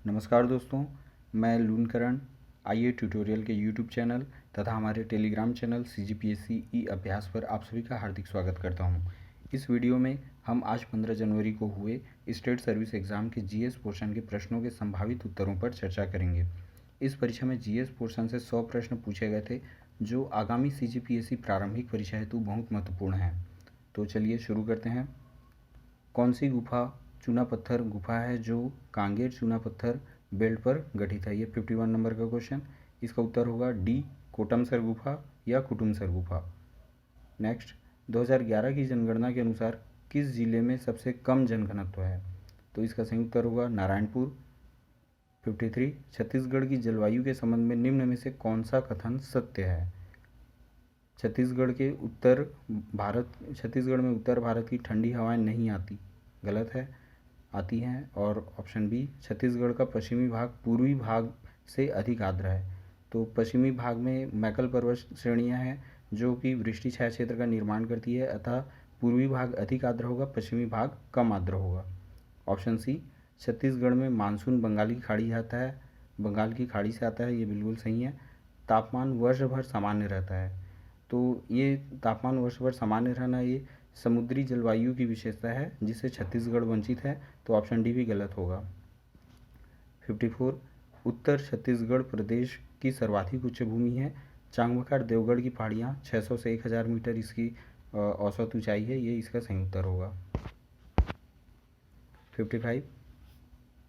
नमस्कार दोस्तों, मैं लूनकरण आईए ट्यूटोरियल के यूट्यूब चैनल तथा हमारे टेलीग्राम चैनल CGPSC ई अभ्यास पर आप सभी का हार्दिक स्वागत करता हूं। इस वीडियो में हम आज 15 जनवरी को हुए स्टेट सर्विस एग्ज़ाम के जीएस पोर्शन के प्रश्नों के संभावित उत्तरों पर चर्चा करेंगे। इस परीक्षा में जीएस पोर्शन से 100 प्रश्न पूछे गए थे, जो आगामी CGPSC प्रारंभिक परीक्षा हेतु बहुत महत्वपूर्ण हैं। तो चलिए शुरू करते हैं। कौन सी गुफा चूना पत्थर गुफा है जो कांगेर चूना पत्थर बेल्ट पर गठित है? ये 51 नंबर का क्वेश्चन। इसका उत्तर होगा डी, कोटमसर गुफा या कुटुमसर गुफा। नेक्स्ट, 2011 की जनगणना के अनुसार किस जिले में सबसे कम जनघनत्व है? तो इसका सही उत्तर होगा नारायणपुर। 53, छत्तीसगढ़ की जलवायु के संबंध में निम्न में से कौन सा कथन सत्य है? छत्तीसगढ़ में उत्तर भारत की ठंडी हवाएं नहीं आती। गलत है, आती हैं। और ऑप्शन बी, छत्तीसगढ़ का पश्चिमी भाग पूर्वी भाग से अधिक आर्द्र है। तो पश्चिमी भाग में मैकल पर्वत श्रेणियां हैं जो कि वृष्टि छाया क्षेत्र का निर्माण करती है, अतः पूर्वी भाग अधिक आर्द्र होगा, पश्चिमी भाग कम आर्द्र होगा। ऑप्शन सी, छत्तीसगढ़ में मानसून बंगाल की खाड़ी से आता है। ये बिल्कुल सही है। तापमान वर्ष भर सामान्य रहता है। तो ये तापमान वर्ष भर सामान्य रहना ये समुद्री जलवायु की विशेषता है जिससे छत्तीसगढ़ वंचित है। तो ऑप्शन डी भी गलत होगा। 54, उत्तर छत्तीसगढ़ प्रदेश की सर्वाधिक उच्च भूमि है। चांगबखार देवगढ़ की पहाड़ियाँ 600 से 1000 मीटर इसकी औसत ऊंचाई है। ये इसका सही उत्तर होगा। 55,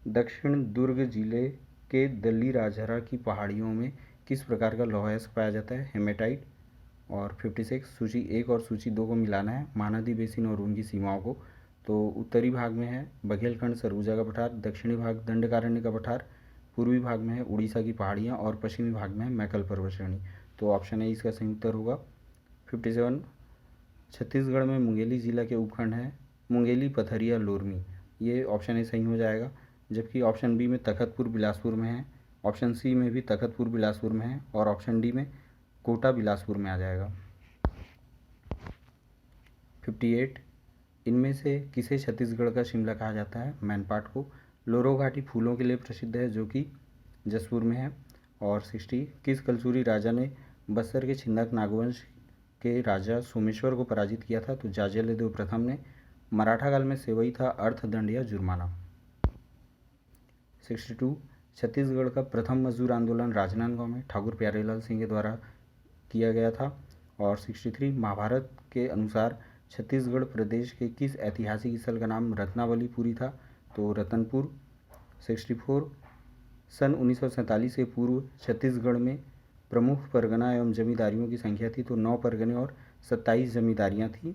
दक्षिण दुर्ग जिले के दल्ली राजहरा की पहाड़ियों में किस प्रकार का लौह अयस्क पाया जाता है? हेमेटाइट। और 56, सूची 1 और सूची 2 को मिलाना है, महानदी बेसिन और उनकी सीमाओं को। तो उत्तरी भाग में है बघेलखंड सरगुजा का पठार, दक्षिणी भाग दंडकारण्य का पठार, पूर्वी भाग में है उड़ीसा की पहाड़ियाँ और पश्चिमी भाग में है मैकल पर्वत श्रेणी। तो ऑप्शन ए इसका सही उत्तर होगा। 57, छत्तीसगढ़ में मुंगेली जिला के उपखंड हैं मुंगेली, पथरिया, लोरमी। ये ऑप्शन ए सही हो जाएगा। जबकि ऑप्शन बी में तखतपुर बिलासपुर में है, ऑप्शन सी में भी तखतपुर बिलासपुर में है और ऑप्शन डी में कोटा बिलासपुर में आ जाएगा। 58, इनमें से किसे छत्तीसगढ़ का शिमला कहा जाता है? मैनपाट को। लोरो घाटी फूलों के लिए प्रसिद्ध है जो कि जसपुर में है। और 60, किस कलचुरी राजा ने बस्तर के छिंदक नागवंश के राजा सोमेश्वर को पराजित किया था? तो जाजलदेव प्रथम ने। मराठा काल में सेवई था अर्थदंड या जुर्माना। 62, छत्तीसगढ़ का प्रथम मजदूर आंदोलन राजनांदगांव में ठाकुर प्यारेलाल सिंह के द्वारा किया गया था। और 63, महाभारत के अनुसार छत्तीसगढ़ प्रदेश के किस ऐतिहासिक स्थल का नाम रत्नावलीपुरी था? तो रतनपुर। 64, सन 1947 से पूर्व छत्तीसगढ़ में प्रमुख परगना एवं जमींदारियों की संख्या थी। तो 9 परगने और 27 जमींदारियाँ थीं।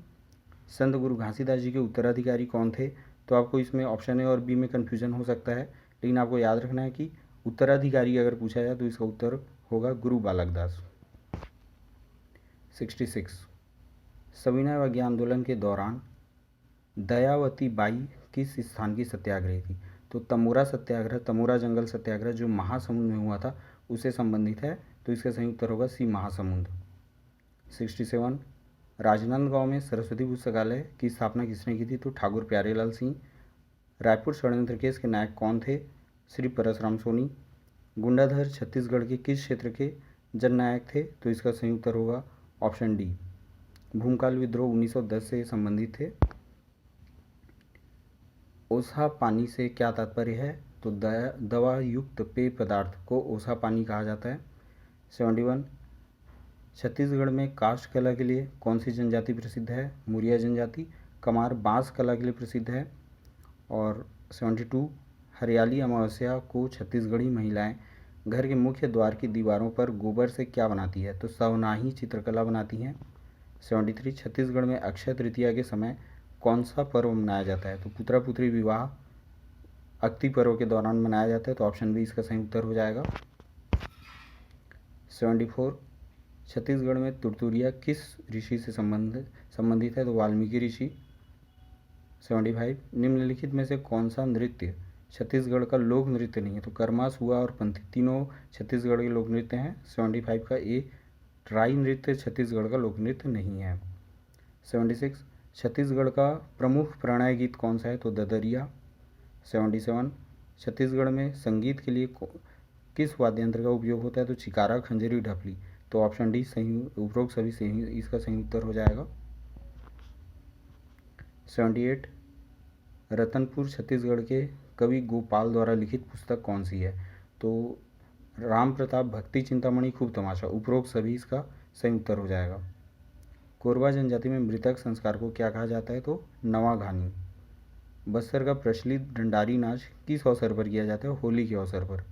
संत गुरु घासीदास जी के उत्तराधिकारी कौन थे? तो आपको इसमें ऑप्शन ए और बी में कन्फ्यूजन हो सकता है, लेकिन आपको याद रखना है कि उत्तराधिकारी अगर पूछा जाए तो इसका उत्तर होगा गुरु बालकदास। 66, सविनय अवज्ञा आंदोलन के दौरान दयावती बाई किस स्थान की सत्याग्रही थी? तो तमोरा सत्याग्रह, तमोरा जंगल सत्याग्रह जो महासमुंद में हुआ था उससे संबंधित है। तो इसका सही उत्तर होगा सी, महासमुंद। 67, राजनांदगांव में सरस्वती पुस्तकालय की स्थापना किसने की थी? तो ठाकुर प्यारेलाल सिंह। रायपुर षड्यंत्र केस के नायक कौन थे? श्री परसराम सोनी। गुंडाधर छत्तीसगढ़ के किस क्षेत्र के जननायक थे? तो इसका सही उत्तर होगा ऑप्शन डी, भूमकाल विद्रोह 1910 से संबंधित थे। ओछा पानी से क्या तात्पर्य है? तो दवा युक्त पेय पदार्थ को ओछा पानी कहा जाता है। 71, छत्तीसगढ़ में काष्ठ कला के लिए कौन सी जनजाति प्रसिद्ध है? मुरिया जनजाति। कमार बांस कला के लिए प्रसिद्ध है। और 72, हरियाली अमावस्या को छत्तीसगढ़ी महिलाएं घर के मुख्य द्वार की दीवारों पर गोबर से क्या बनाती है? तो सवनाही चित्रकला बनाती हैं। 73, छत्तीसगढ़ में अक्षय तृतीया के समय कौन सा पर्व मनाया जाता है? तो पुत्रा पुत्री विवाह अक्ति पर्व के दौरान मनाया जाता है। तो ऑप्शन बी इसका सही उत्तर हो जाएगा। 74, छत्तीसगढ़ में तुरतुरिया किस ऋषि से संबंधित है? तो वाल्मीकि ऋषि। 75, निम्नलिखित में से कौन सा नृत्य छत्तीसगढ़ का लोक नृत्य नहीं है? तो कर्मास हुआ और पंथी तीनों छत्तीसगढ़ के लोक नृत्य हैं। 75 का ए, ट्राई नृत्य छत्तीसगढ़ का लोक नृत्य नहीं है। 76, छत्तीसगढ़ का प्रमुख प्रणय गीत कौन सा है? तो ददरिया। 77, छत्तीसगढ़ में संगीत के लिए किस वाद्य यंत्र का उपयोग होता है? तो चिकारा, खंजरी, ढपली। तो ऑप्शन डी सही, उपरोक्त सभी सही, इसका सही उत्तर हो जाएगा। 78 रतनपुर छत्तीसगढ़ के कवि गोपाल द्वारा लिखित पुस्तक कौन सी है? तो राम प्रताप, भक्ति चिंतामणि, खूब तमाशा। उपरोक्त सभी इसका सही उत्तर हो जाएगा। कोरबा जनजाति में मृतक संस्कार को क्या कहा जाता है? तो नवाघानी। बस्तर का प्रचलित डंडारी नाच किस अवसर पर किया जाता है? होली के अवसर पर।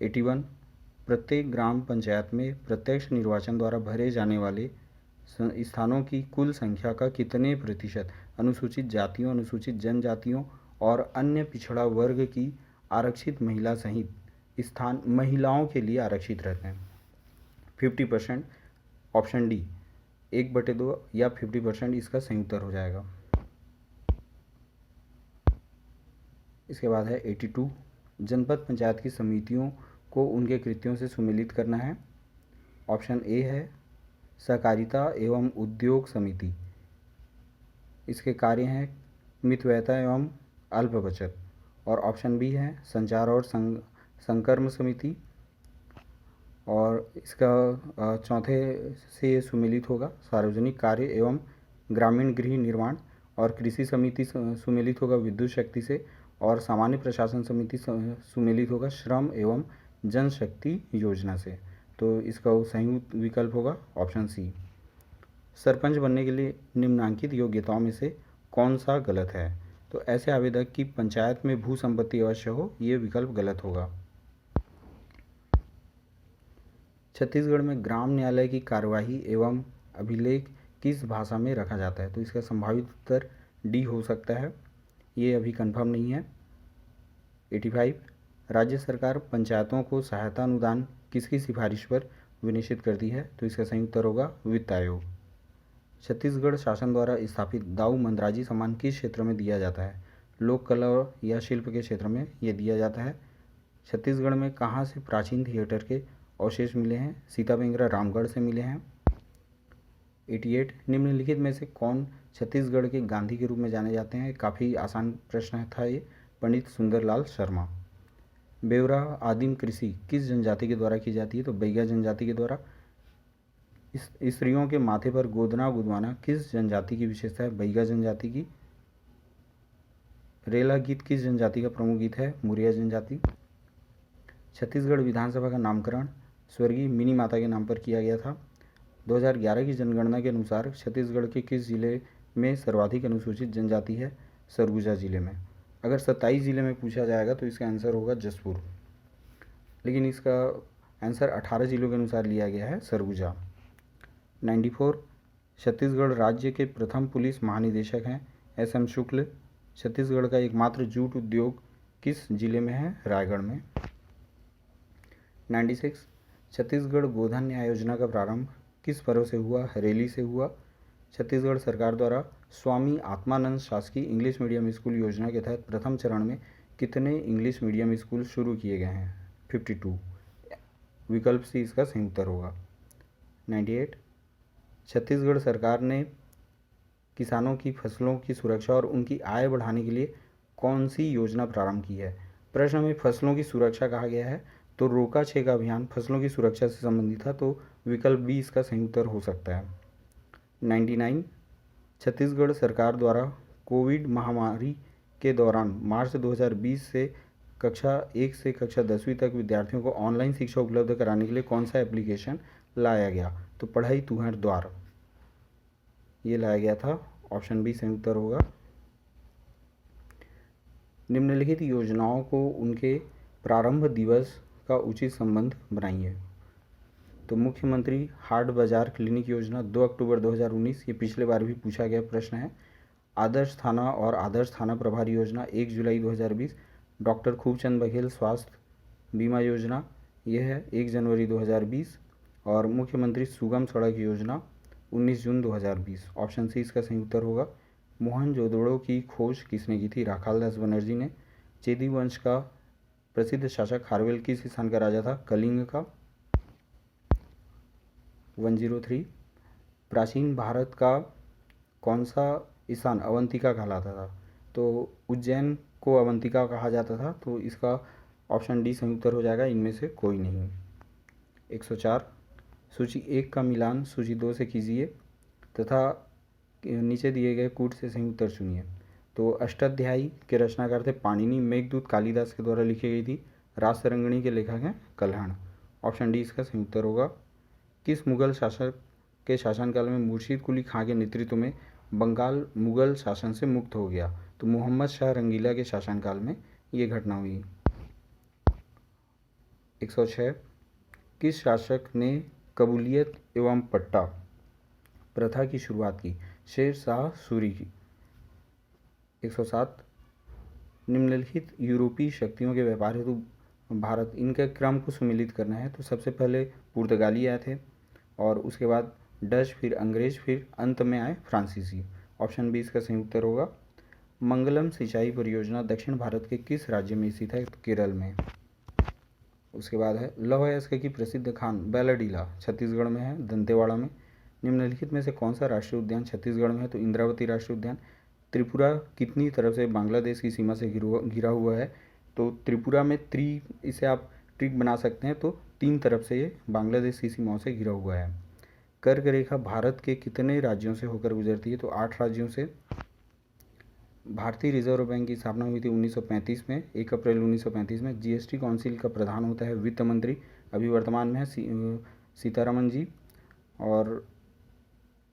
81 प्रत्येक ग्राम पंचायत में प्रत्यक्ष निर्वाचन द्वारा भरे जाने वाले स्थानों की कुल संख्या का कितने प्रतिशत अनुसूचित जातियों, अनुसूचित जनजातियों और अन्य पिछड़ा वर्ग की आरक्षित महिला सहित स्थान महिलाओं के लिए आरक्षित रहते हैं? 50%। ऑप्शन डी 1/2 या 50% इसका सही उत्तर हो जाएगा। इसके बाद है 82 जनपद पंचायत की समितियों को उनके कृत्यों से सुमेलित करना है। ऑप्शन ए है सहकारिता एवं उद्योग समिति, इसके कार्य हैं मितव्ययता एवं अल्प बचत। और ऑप्शन बी है संचार और संकर्म समिति, और इसका चौथे से ये सुमेलित होगा सार्वजनिक कार्य एवं ग्रामीण गृह निर्माण। और कृषि समिति सुमेलित होगा विद्युत शक्ति से, और सामान्य प्रशासन समिति सुमेलित होगा श्रम एवं जनशक्ति योजना से। तो इसका सही विकल्प होगा ऑप्शन सी। सरपंच बनने के लिए निम्नलिखित योग्यताओं में से कौन सा गलत है? तो ऐसे आवेदक की पंचायत में भू संपत्ति अवश्य हो, ये विकल्प गलत होगा। छत्तीसगढ़ में ग्राम न्यायालय की कार्यवाही एवं अभिलेख किस भाषा में रखा जाता है? तो इसका संभावित उत्तर डी हो सकता है, ये अभी कंफर्म नहीं है। 85 राज्य सरकार पंचायतों को सहायता अनुदान किसकी सिफारिश पर विनिश्चित करती है? तो इसका सही उत्तर होगा वित्त आयोग। छत्तीसगढ़ शासन द्वारा स्थापित दाऊ मंदराजी सम्मान किस क्षेत्र में दिया जाता है? लोक कला या शिल्प के क्षेत्र में यह दिया जाता है। छत्तीसगढ़ में कहाँ से प्राचीन थिएटर के अवशेष मिले हैं? सीताबेंगरा, रामगढ़ से मिले हैं। 88 निम्नलिखित में से कौन छत्तीसगढ़ के गांधी के रूप में जाने जाते हैं? काफ़ी आसान प्रश्न था ये। पंडित सुंदरलाल शर्मा। बेवरा आदिम कृषि किस जनजाति के द्वारा की जाती है? तो बैगा जनजाति के द्वारा। स्त्रियों के माथे पर गोदना गुदवाना किस जनजाति की विशेषता है? बैगा जनजाति की। रेला गीत किस जनजाति का प्रमुख गीत है? मुरिया जनजाति। छत्तीसगढ़ विधानसभा का नामकरण स्वर्गीय मिनी माता के नाम पर किया गया था। 2011 की जनगणना के अनुसार छत्तीसगढ़ के किस जिले में सर्वाधिक अनुसूचित जनजाति है? सरगुजा जिले में। अगर 27 जिले में पूछा जाएगा तो इसका आंसर होगा जसपुर, लेकिन इसका आंसर 18 जिलों के अनुसार लिया गया है, सरगुजा। 94 छत्तीसगढ़ राज्य के प्रथम पुलिस महानिदेशक हैं SM शुक्ल। छत्तीसगढ़ का एकमात्र जूट उद्योग किस जिले में है? रायगढ़ में। 96 छत्तीसगढ़ गोधन न्याय योजना का प्रारंभ किस पर्व से हुआ? हरेली से हुआ। छत्तीसगढ़ सरकार द्वारा स्वामी आत्मानंद शासकीय इंग्लिश मीडियम स्कूल योजना के तहत प्रथम चरण में कितने इंग्लिश मीडियम स्कूल शुरू किए गए हैं? 52। विकल्प सी इसका सही उत्तर होगा। 98 छत्तीसगढ़ सरकार ने किसानों की फसलों की सुरक्षा और उनकी आय बढ़ाने के लिए कौन सी योजना प्रारंभ की है? प्रश्न में फसलों की सुरक्षा कहा गया है, तो रोका छेका अभियान फसलों की सुरक्षा से संबंधित था, तो विकल्प बी इसका सही उत्तर हो सकता है। 99 छत्तीसगढ़ सरकार द्वारा कोविड महामारी के दौरान मार्च 2020 से कक्षा 1 से कक्षा 10वीं तक विद्यार्थियों को ऑनलाइन शिक्षा उपलब्ध कराने के लिए कौन सा एप्लीकेशन लाया गया? तो पढ़ाई तुहर द्वार ये लाया गया था। ऑप्शन बी सही उत्तर होगा। निम्नलिखित योजनाओं को उनके प्रारंभ दिवस का उचित संबंध बनाइए। तो मुख्यमंत्री हाट बाजार क्लिनिक योजना 2 अक्टूबर 2019, ये पिछले बार भी पूछा गया प्रश्न है। आदर्श थाना और आदर्श थाना प्रभारी योजना 1 जुलाई 2020। डॉक्टर खूबचंद बघेल स्वास्थ्य बीमा योजना यह है 1 जनवरी 2020। और मुख्यमंत्री सुगम सड़क योजना 19 जून 2020। ऑप्शन सी इसका सही उत्तर होगा। मोहनजोदड़ो की खोज किसने की थी? राखालदास बनर्जी ने। चेदी वंश का प्रसिद्ध शासक खारवेल किस स्थान का राजा था? कलिंग का। 103 प्राचीन भारत का कौन सा स्थान अवंतिका कहलाता था? तो उज्जैन को अवंतिका कहा जाता था, तो इसका ऑप्शन डी सही उत्तर हो जाएगा, इनमें से कोई नहीं। 104 सूची 1 का मिलान सूची 2 से कीजिए तथा नीचे दिए गए कूट से सही उत्तर चुनिए। तो अष्टाध्यायी के रचनाकार थे पाणिनि, मेघदूत कालिदास के द्वारा लिखी गई थी, रास तरंगिणी के लेखक हैं कल्हण। ऑप्शन डी इसका सही उत्तर होगा। किस मुगल शासक के शासनकाल में मुर्शीद कुली खां के नेतृत्व में बंगाल मुगल शासन से मुक्त हो गया? तो मोहम्मद शाह रंगीला के शासनकाल में ये घटना हुई। 106 किस शासक ने कबूलियत एवं पट्टा प्रथा की शुरुआत की? शेर शाह सूरी की। 107 निम्नलिखित यूरोपीय शक्तियों के व्यापार हेतु भारत, इनके क्रम को सुमिलित करना है। तो सबसे पहले पुर्तगाली आए थे और उसके बाद डच, फिर अंग्रेज, फिर अंत में आए फ्रांसीसी। ऑप्शन बी इसका सही उत्तर होगा। मंगलम सिंचाई परियोजना दक्षिण भारत के किस राज्य में स्थित है? केरल में। उसके बाद है लौह अयस्क की प्रसिद्ध खान बैलाडीला छत्तीसगढ़ में है, दंतेवाड़ा में। निम्नलिखित में से कौन सा राष्ट्रीय उद्यान छत्तीसगढ़ में है? तो इंद्रावती राष्ट्रीय उद्यान। त्रिपुरा कितनी तरफ से बांग्लादेश की सीमा से घिरा हुआ है? तो त्रिपुरा में इसे आप ट्रिक बना सकते हैं, तो 3 तरफ से ये बांग्लादेश की सीमाओं से घिरा हुआ है। कर्क रेखा भारत के कितने राज्यों से होकर गुजरती है? तो 8 राज्यों से। भारतीय रिजर्व बैंक की स्थापना हुई थी 1935 में, 1 अप्रैल 1935 में। जीएसटी काउंसिल का प्रधान होता है वित्त मंत्री, अभी वर्तमान में है सीतारमन जी। और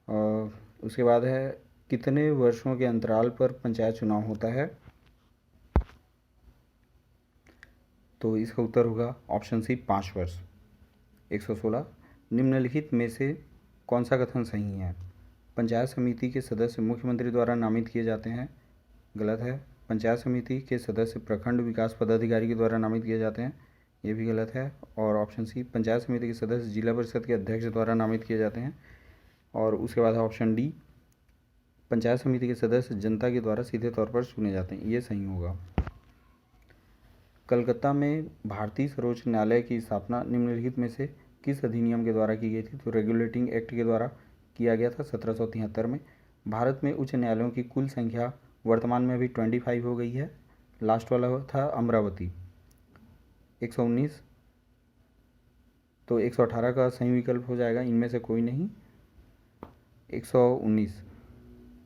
उसके बाद है कितने वर्षों के अंतराल पर पंचायत चुनाव होता है? तो इसका उत्तर होगा ऑप्शन सी 5 वर्ष। 116 निम्नलिखित में से कौन सा कथन सही है? पंचायत समिति के सदस्य मुख्यमंत्री द्वारा नामित किए जाते हैं। गलत है। पंचायत समिति के सदस्य प्रखंड विकास पदाधिकारी के द्वारा नामित किए जाते हैं, ये भी गलत है। और ऑप्शन सी पंचायत समिति के सदस्य जिला परिषद के अध्यक्ष द्वारा नामित किए जाते हैं। और उसके बाद है ऑप्शन डी पंचायत समिति के सदस्य जनता के द्वारा सीधे तौर पर चुने जाते हैं, ये सही होगा। कलकत्ता में भारतीय सर्वोच्च न्यायालय की स्थापना निम्नलिखित में से किस अधिनियम के द्वारा की गई थी? तो रेगुलेटिंग एक्ट के द्वारा किया गया था 1773 में। भारत में उच्च न्यायालयों की कुल संख्या वर्तमान में अभी 25 हो गई है। लास्ट वाला था अमरावती। 119 तो 118 का सही विकल्प हो जाएगा, इनमें से कोई नहीं। 119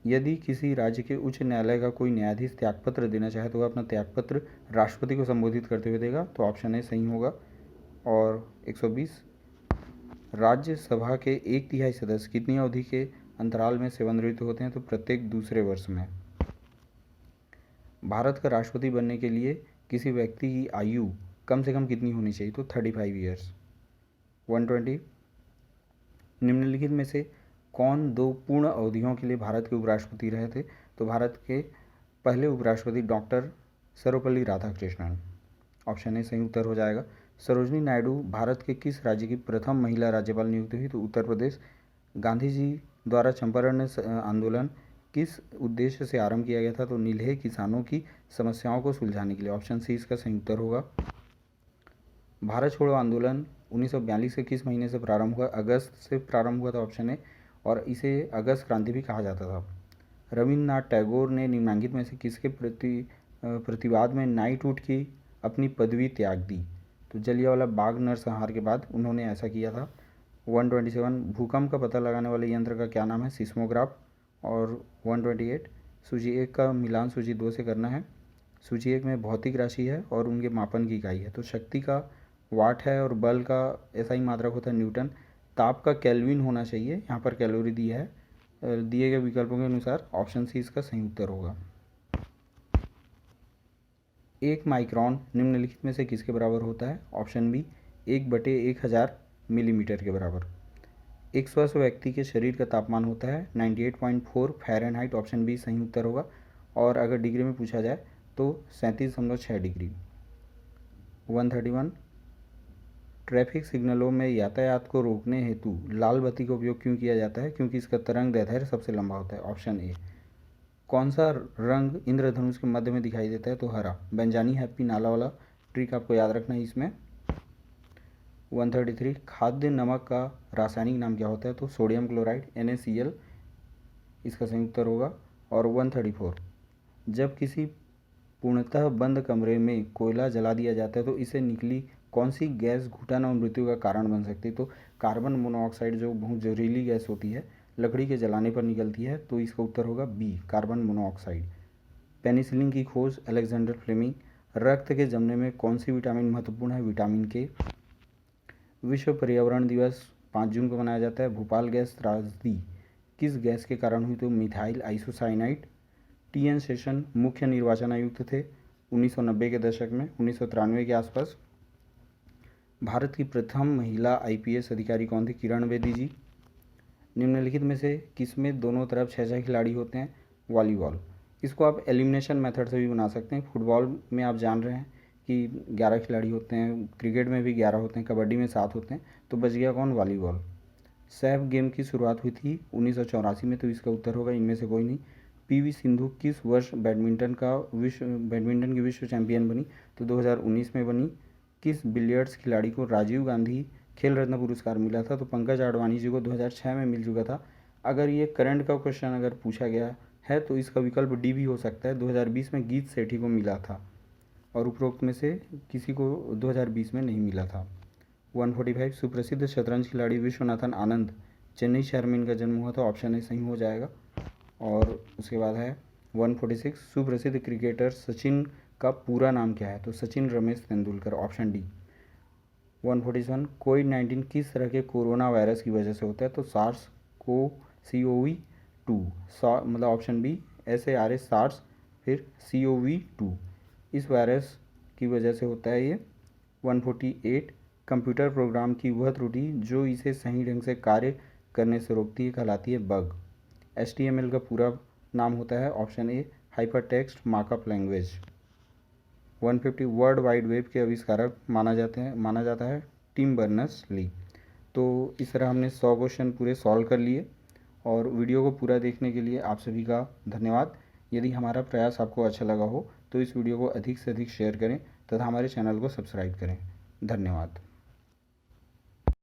यदि किसी राज्य के उच्च न्यायालय का कोई न्यायाधीश त्यागपत्र देना चाहे तो वह अपना त्यागपत्र राष्ट्रपति को संबोधित करते हुए देगा, तो ऑप्शन ए सही होगा। और 120 राज्यसभा के 1/3 सदस्य कितनी अवधि के अंतराल में सेवानिवृत्त होते हैं? तो प्रत्येक दूसरे वर्ष में। भारत का राष्ट्रपति बनने के लिए किसी व्यक्ति की आयु कम से कम कितनी होनी चाहिए? तो 35 ईयर्स। 120 निम्नलिखित में से कौन 2 पूर्ण अवधियों के लिए भारत के उपराष्ट्रपति रहे थे? तो भारत के पहले उपराष्ट्रपति doctor Sarvepalli Radhakrishnan. Option A सही उत्तर हो जाएगा। सरोजिनी नायडू भारत के किस राज्य की प्रथम महिला राज्यपाल नियुक्त हुई? तो उत्तर प्रदेश। गांधी जी द्वारा चंपारण आंदोलन किस उद्देश्य से आरंभ किया गया था? तो नील्हे किसानों की समस्याओं को सुलझाने के लिए। ऑप्शन सी इसका सही उत्तर होगा। भारत छोड़ो आंदोलन 1942 के किस महीने से प्रारंभ हुआ? अगस्त से प्रारंभ हुआ था, ऑप्शन ए। और इसे अगस्त क्रांति भी कहा जाता था। रविन्द्रनाथ टैगोर ने निम्नलिखित में से किसके प्रतिवाद में नाइटहुड की अपनी पदवी त्याग दी? तो जलियांवाला बाग नरसंहार के बाद उन्होंने ऐसा किया था। 127 भूकंप का पता लगाने वाले यंत्र का क्या नाम है? सिस्मोग्राफ। और 128 सूची 1 का मिलान सूची 2 से करना है। सूची 1 में भौतिक राशि है और उनके मापन की इकाई है। तो शक्ति का वाट है और बल का ऐसा ही मात्रक होता है न्यूटन। ताप का केल्विन होना चाहिए, यहाँ पर कैलोरी दी है। दिए गए विकल्पों के अनुसार ऑप्शन सी इसका सही उत्तर होगा। 1 माइक्रोन निम्नलिखित में से किसके बराबर होता है? ऑप्शन बी 1/1000 मिलीमीटर के बराबर। एक स्वस्थ व्यक्ति के शरीर का तापमान होता है 98.4 फ़ारेनहाइट। ऑप्शन बी सही उत्तर होगा। और अगर डिग्री में पूछा जाए तो 37.6 डिग्री। 131 ट्रैफिक सिग्नलों में यातायात को रोकने हेतु लाल बत्ती का उपयोग क्यों किया जाता है? क्योंकि इसका तरंग दैर्ध्य सबसे लंबा होता है। Option A. कौन सा रंग इंद्रधनुष के मध्य में दिखाई देता है? तो हरा। बेंजानी हैप्पी नाला वाला ट्रिक आपको याद रखना है इसमें। 133 खाद्य नमक का रासायनिक नाम क्या होता है? तो सोडियम क्लोराइड NaCl इसका सही उत्तर होगा। और 134 जब किसी पूर्णतः बंद कमरे में कोयला जला दिया जाता है तो इसे निकली कौन सी गैस घुटन और मृत्यु का कारण बन सकती है? तो कार्बन मोनोऑक्साइड जो बहुत जहरीली गैस होती है, लकड़ी के जलाने पर निकलती है, तो इसका उत्तर होगा बी, कार्बन मोनोऑक्साइड। पेनिसिलिन की खोज अलेक्जेंडर फ्लेमिंग। रक्त के जमने में कौन सी विटामिन महत्वपूर्ण है? विटामिन के। विश्व पर्यावरण दिवस 5 जून को मनाया जाता है। भोपाल गैस त्रासदी किस गैस के कारण हुई? तो मिथाइल आइसोसाइनाइड। टी.एन. शेषन मुख्य निर्वाचन आयुक्त थे 1990 के दशक में, 1993 के आसपास। भारत की प्रथम महिला आईपीएस अधिकारी कौन थी? किरण बेदी जी। निम्नलिखित में से किसमें दोनों तरफ 6 खिलाड़ी होते हैं? वॉलीबॉल। इसको आप एलिमिनेशन मेथड से भी बना सकते हैं। फुटबॉल में आप जान रहे हैं कि 11 खिलाड़ी होते हैं, क्रिकेट में भी 11 होते हैं, कबड्डी में 7 होते हैं, तो बच गया कौन? वॉलीबॉल। सैफ गेम की शुरुआत हुई थी 1984 में, तो इसका उत्तर होगा इनमें से कोई नहीं। पीवी सिंधु किस वर्ष बैडमिंटन की विश्व चैंपियन बनी? तो 2019 में बनी। किस बिलियर्ड्स खिलाड़ी को राजीव गांधी खेल रत्न पुरस्कार मिला था? तो पंकज आडवाणी जी को 2006 में मिल चुका था। अगर ये करंट का क्वेश्चन अगर पूछा गया है तो इसका विकल्प डी भी हो सकता है। 2020 में गीत सेठी को मिला था और उपरोक्त में से किसी को 2020 में नहीं मिला था। 145 सुप्रसिद्ध शतरंज खिलाड़ी विश्वनाथन आनंद, चेन्नई शहर में इनका जन्म हुआ था। ऑप्शन ए सही हो जाएगा। और उसके बाद है 146 सुप्रसिद्ध क्रिकेटर सचिन का पूरा नाम क्या है? तो सचिन रमेश तेंदुलकर। Option D. 147 कोविड-19 किस तरह के कोरोना वायरस की वजह से होता है? तो सार्स CoV-2, मतलब ऑप्शन बी SARS, सार्स, फिर CoV-2, इस वायरस की वजह से होता है ये। 148 कंप्यूटर प्रोग्राम की वह त्रुटि जो इसे सही ढंग से कार्य करने से रोकती है कहलाती है बग। HTML का पूरा नाम होता है option A hypertext markup language. 150 world wide web के आविष्कारक माना जाता है टिम बर्नर्स-ली। तो इस तरह हमने 100 क्वेश्चन पूरे सॉल्व कर लिए और वीडियो को पूरा देखने के लिए आप सभी का धन्यवाद। यदि हमारा प्रयास आपको अच्छा लगा हो तो इस वीडियो को अधिक से अधिक शेयर करें तथा हमारे चैनल को सब्सक्राइब करें। धन्यवाद।